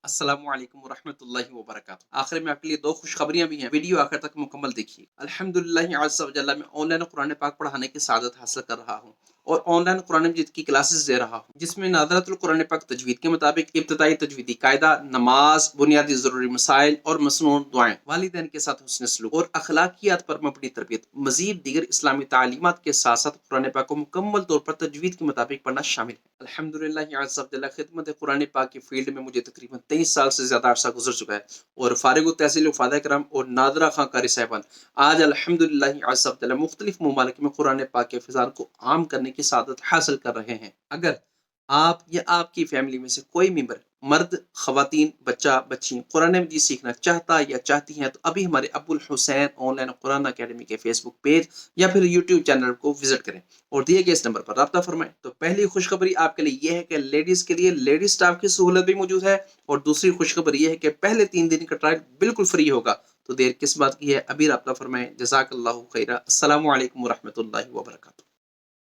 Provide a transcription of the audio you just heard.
अस्सलामु अलैकुम वरहमतुल्लाहि वबरकातुहू। आखिर में आपके लिए 2 खुशखबरियाँ भी हैं, वीडियो आखिर तक मुकम्मल देखिए। अल्हम्दुलिल्लाह अज़्ज़ व जल्ल मैं ऑनलाइन कुरान पाक पढ़ाने की सआदत हासिल कर रहा हूँ और ऑनलाइन कुरान मजीद की क्लासेस दे रहा हूँ, जिसमें नाज़रतुल कुरान पाक तजवीद के मुताबिक इब्तिदाई तजवीदी कायदा, नमाज, बुनियादी ज़रूरी मसाइल और मसनून दुआएँ, वालिदैन के साथ हुस्न सलूक और अखलाकियात पर मबनी तरबियत, मज़ीद दीगर इस्लामी तालीमात के साथ-साथ कुरान पाक को मुकम्मल तौर पर तजवीद के मुताबिक पढ़ना शामिल है। अल्हम्दुलिल्लाह अज़्ज़ व जल्ल खिदमत कुरान पाक की फील्ड में मुझे तकरीबन 23 साल से ज़्यादा अरसा गुज़र चुका है और फारिग तहसील वफ़ादा करम और नादरा खां कारी साहिबान आज अल्हम्दुलिल्लाह अज़्ज़ व जल्ल मुख्तलिफ ममालिक में कुरान पाक के फ़िज़ान को आम करने की सआदत हासिल कर रहे हैं। अगर आप या आपकी फैमिली में से कोई मेंबर मर्द, ख़वातीन, बच्चा, बच्ची कुरान मजीद सीखना चाहता या चाहती हैं तो अभी हमारे अब्बुल हुसैन ऑनलाइन कुरान अकेडमी के फेसबुक पेज या फिर यूट्यूब चैनल को विजिट करें और दिए गए इस नंबर पर राब्ता फरमाएं। तो पहली खुशखबरी आपके लिए यह है कि लेडीज़ के लिए लेडीज़ स्टाफ की सहूलत भी मौजूद है और दूसरी खुशखबरी यह है कि पहले 3 दिन का ट्रायल बिल्कुल फ्री होगा। तो देर किस बात की है, अभी राब्ता फरमाएं। जज़ाकल्लाहु खैरा। अस्सलामु अलैकुम वरहमतुल्लाहि वबरकातुहू।